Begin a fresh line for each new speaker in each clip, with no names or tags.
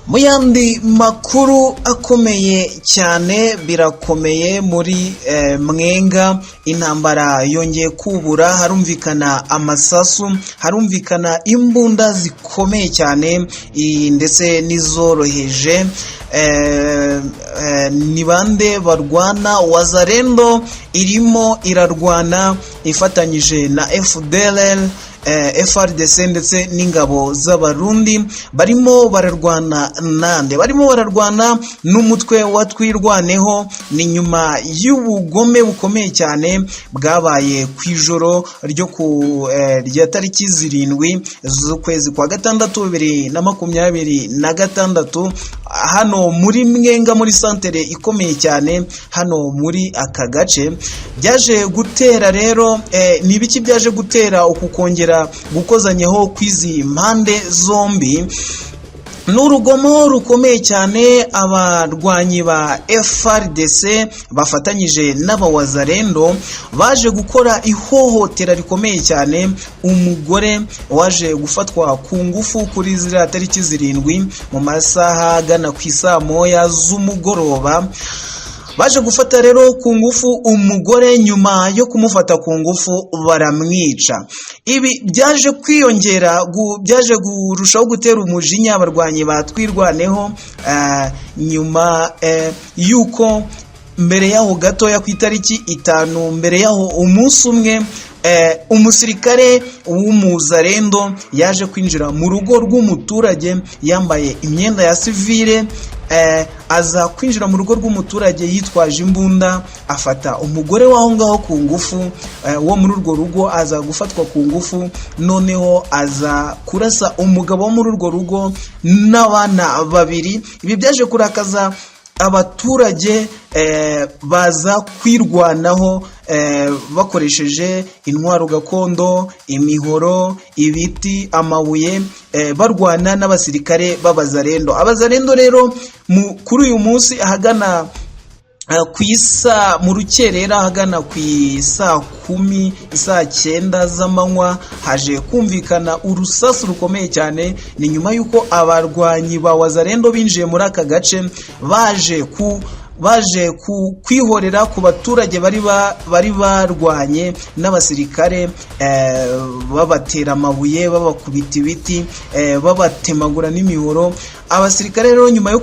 Mu yandi makuru akomeye cyane birakomeye muri Mwenga, intambara yongeye kubura, harumvikana amasasu, harumvikana imbunda zikomeye cyane ndetse n'izoroheje. Ni bande barwana? Wazalendo irimo irarwana ifatanyije na FDLR, FRDC ndetse n'ingabo z'abarundi. Barimo bararwana nande? Barimo bararwana n'umutwe wa Twirwaneho. Ni nyuma y'ubugome bukomeye cyane bwabaye ku ijoro ryo ku rya tariki 7 z'ukwezi kwa gatandatu 2026 hano muri Mwenga, muri santere ikomeye cyane hano muri aka gace. Byaje gutera rero ni biki byaje gutera ukukongera gukozanyeho kwizi mpande zombi? N'urugomo rukomeye cyane abarwanyi ba FRDC bafatanyije n'abawazalendo baje gukora ihohotera rikomeye cyane. Umugore waje gufatwa ku ngufu kuri ziriya tariki 7 mu masaha agana ku isaa 1 z'umugoroba. Baje gufata rero ku ngufu umugore, nyuma yo kumufata ku ngufu baramwica. Ibi byaje kwiyongera, byaje gurushaho gutera umujinya abarwanyi ba Twirwaneho, nyuma yuko mbere yaho gatoya ku itariki 5 mbere yaho umunsi umwe umusirikare w'umuzalendo yaje kwinjira mu rugo rw'umuturage yambaye imyenda ya civile, aza kwinjira mu rugo rw'umuturage yitwaje imbunda, afata umugore waho ngaho ku ngufu, wo muri urwo rugo aza gufatwa ku ngufu, noneho aza kurasa umugabo wo muri urwo rugo n'abana babiri. Ibi byaje kurakaza abaturage, baza kwirwanaho bakoresheje intwaro gakondo, imihoro, ibiti, amabuye, barwana n'abasirikare b'abazalendo. Abazalendo rero kuri uyu munsi ahagana kwisa mu rukerera, ahagana ku isaa 10 isaa 9 z'amanywa haje kumvikana urusasu rukomeye cyane. Ni nyuma yuko abarwanyi ba Wazalendo binjiye muri aka gace, baje kwihorera ku baturage bari barwanye n'abasirikare, babatera amabuye, babakubita ibiti, babatemagura n'imihoro. Abasirikare rero nyuma yo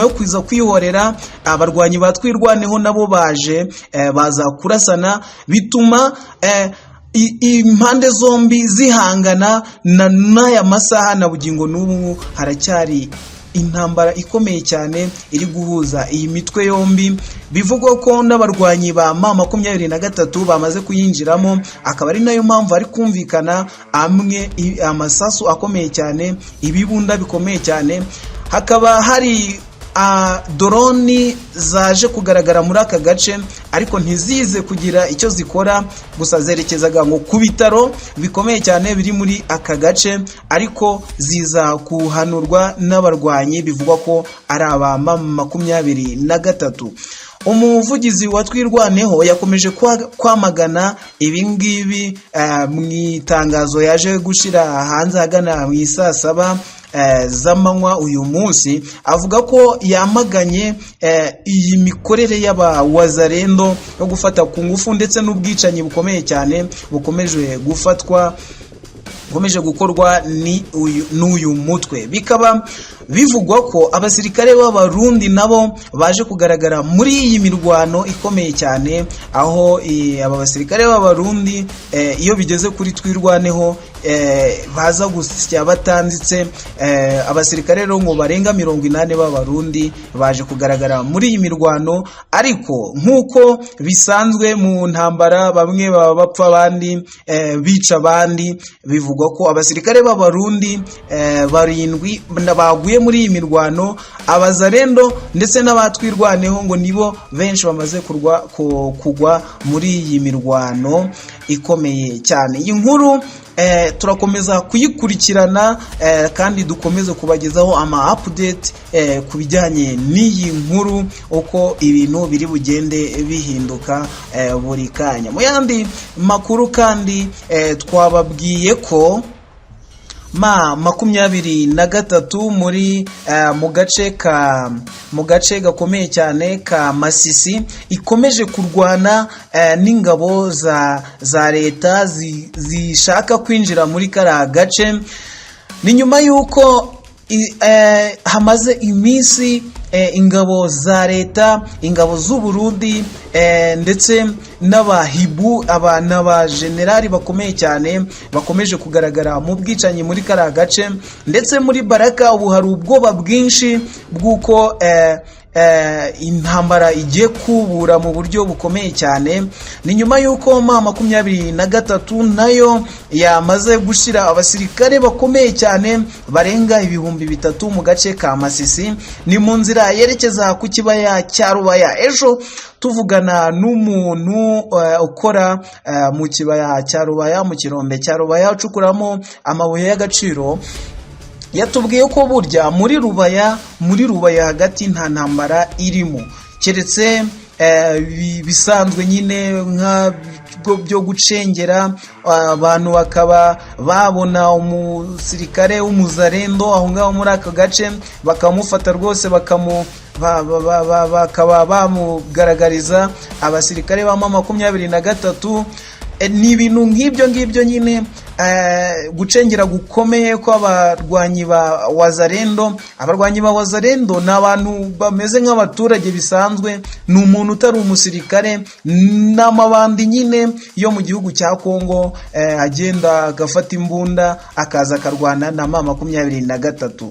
kuza kwihorera, abarwanyi ba Twirwaneho nabo baza kurasana, bituma impande zombi zihangana. N'aya masaha na bugingo n'ubu haracyari intambara ikomeye cyane iri guhuza iyi mitwe yombi. Bivugwa ko n'abarwanyi ba M23 bamaze kuyinjiramo, akaba ari nayo mpamvu ari kumvikana amasasu akomeye cyane, ibibunda bikomeye cyane. Hakaba hari drone zaje kugaragara muri aka gace, ariko ntizize kugira icyo zikora, gusa zerekezaga ngo ku bitaro bikomeye cyane biri muri aka gace, ariko ziza kuhanurwa n'abarwanyi bivugwa ko ari aba M23. Umuvugizi wa Twirwaneho yakomeje kwamagana ibingibi mu itangazo yaje gushira hanze hagana mu isaa 7 z'amanywa uyu munsi. Avuga ko yamaganye iyi mikorere y'abawazalendo yo gufata ku ngufu ndetse n'ubwicanyi bukomeye cyane bukomeje gukorwa n'uyu mutwe. Bikaba bivugwa ko abasirikare b'abarundi nabo baje kugaragara muri iyi mirwano ikomeye cyane, aho aba basirikare b'abarundi iyo bigeze kuri Twirwaneho baza gusya batanditse. Abasirikare rero ngo barenga 80 b'abarundi baje kugaragara muri iyi mirwano, ariko nk'uko bisanzwe mu ntambara, bamwe baba bapfa abandi bica abandi. Bivugwa ko abasirikare b'abarundi 7 baguye muri iyi mirwano. Abazalendo ndetse n'abatwirwaneho ngo nibo benshi bamaze kugwa muri iyi mirwano ikomeye cyane. Iyi nkuru turakomeza kuyikurikirana kandi dukomeze kubagezaho ama update ku bijyanye n'iyi nkuru, uko ibintu biri bugende bihinduka buri kanya. Mu yandi makuru kandi twababwiye ko M23 mu gace gakomeye cyane ka Masisi ikomeje kurwana n'ingabo za leta zishaka kwinjira muri kara gace. Ni nyuma y'uko hamaze iminsi ingabo za leta, ingabo z'u Burundi ndetse n'abahibu n'abajenerali bakomeye cyane bakomeje kugaragara mu bwicanyi muri kara gace. Ndetse muri Baraka ubu hari ubwoba bwinshi bw'uko intambara igiye kubura mu buryo bukomeye cyane. Ni nyuma y'uko M23 nayo yamaze gushira abasirikare bakomeye cyane barenga 3,000 mu gace ka Masisi. Ni mu nzira yerekeza ku kibaya cya Rubaya. Ejo tuvugana n'umuntu ukora mu kibaya cya Rubaya, mu kirombe cya Rubaya ucukuramo amabuye y'agaciro, yatubwiye ko burya muri Rubaya hagati nta ntambara irimo, keretse bisanzwe nyine nka byo gucengera abantu bakaba babona umusirikare w'umuzarendo aho ngaho muri aka gace bakamufata rwose bakaba bamugaragariza abasirikare ba M23. Ni ibintu nk'ibyo nyine gucengera gukomeye kw'abarwanyi ba Wazalendo. Abarwanyi ba Wazalendo ni abantu bameze nk'abaturage bisanzwe, ni umuntu utari umusirikare, n'amabandi nyine yo mu gihugu cya Kongo agenda agafata imbunda akaza akarwana na M23.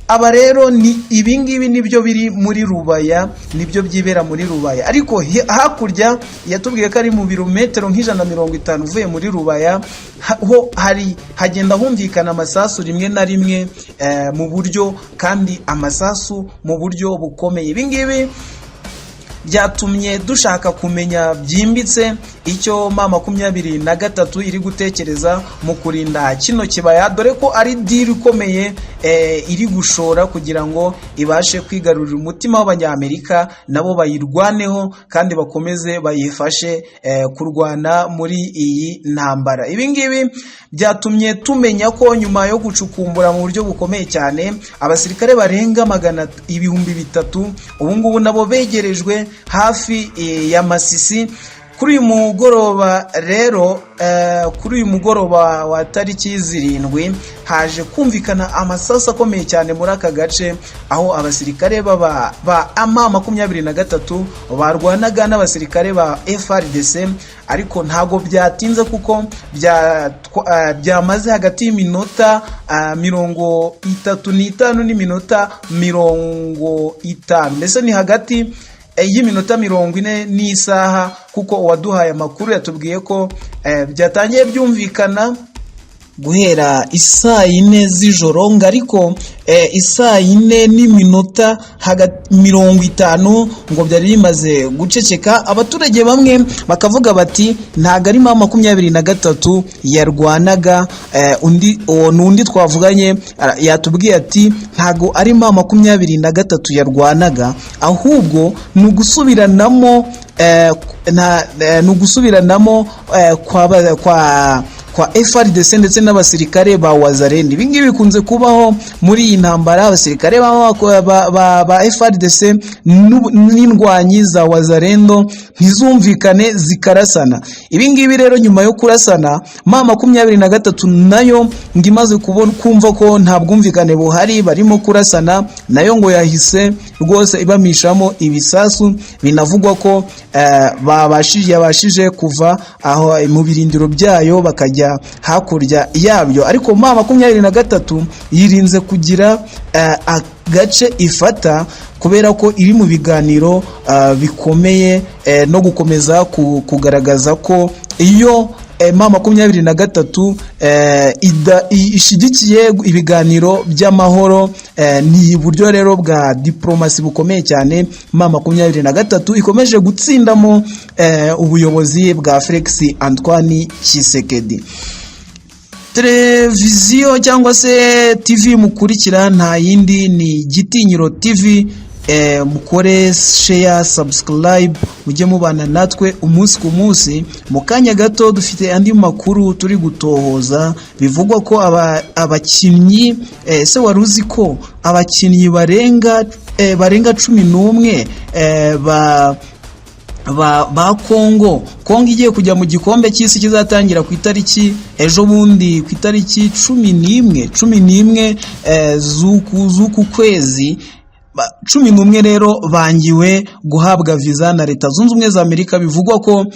Aba rero ni ibingibi nibyo biri muri Rubaya, nibyo byibera muri Rubaya. Ariko hakurya yatubwiye ko ari mu birometero nk'150 uvuye muri Rubaya ho hagenda humvikana amasasu rimwe na rimwe mu buryo, kandi amasasu mu buryo bukomeye. Ibingibi byatumye dushaka kumenya byimbitse icyo M23 iri gutekereza mu kurinda kino kibaya, dore ko ari deal ikomeye iri gushora kugira ngo ibashe kwigarurira umutima w'Abanyamerika, nabo bayirwaneho kandi bakomeze bayifashe kurwana muri iyi ntambara. Ibingibi byatumye tumenya ko nyuma yo gucukumbura mu buryo bukomeye cyane abasirikare barenga 300,000 ubu ngubu nabo begerejwe hafi ya Masisi. Kuri uyu mugoroba rero, kuri uyu mugoroba wa tariki 7 haje kumvikana amasasu akomeye cyane muri aka gace, aho abasirikare ba M23 barwanaga n'abasirikare ba FARDC. Ariko ntago byatinze kuko byamaze hagati y'iminota 35 n'iminota 50, mbese ni hagati y'iminota 40 n'isaha, kuko uwaduhaye amakuru yatubwiye ko byatangiye byumvikana guhera isaa 4 z'ijoro, ariko isaa 4 n'iminota 50 ngo byari bimaze guceceka. Abaturage bamwe bakavuga bati ntago ari M23 yarwanaga. Undi twavuganye yatubwiye ati ntago ari M23 yarwanaga, ahubwo nugusubiranamo kwa FARDC ndetse n'abasirikare ba Wazalendo. Ibingibi bikunze kubaho muri iyi ntambara, abasirikare ba FARDC n'indwanyi za Wazalendo ntizumvikane zikarasana. Ibingibi rero nyuma yo kurasana M23 nayo ngimaze kumva ko nta bwumvikane buhari, barimo kurasana, nayo ngo yahise rwose ibamishamo ibisasu. Binavugwa ko yabashije kuva aho mu birindiro byayo bakajya hakurya yabyo. Ariko M23 yirinze kugira agace ifata kubera ko iri mu biganiro bikomeye no gukomeza kugaragaza ko iyo M23 ishigikiye ibiganiro by'amahoro. Ni buryo rero bwa diplomasi bukomeye cyane M23 ikomeje gutsindamo ubuyobozi bwa Felix Antoine Tshisekedi. Televiziyo cyangwa se TV mukurikira nta yindi ni Gitinyiro TV. mukore share, subscribe, mujye mubana natwe umunsi ku munsi. Mu kanya gato dufite andi makuru turi gutohoza, bivugwa ko abakinnyi se wari uzi ko abakinnyi barenga 11 ba Kongo igiye kujya mu gikombe cy'isi kizatangira ku itariki ejo bundi ku itariki 11 z'uku kwezi 11 rero bangiwe guhabwa visa na Leta Zunze Ubumwe za Amerika. Bivugwa ko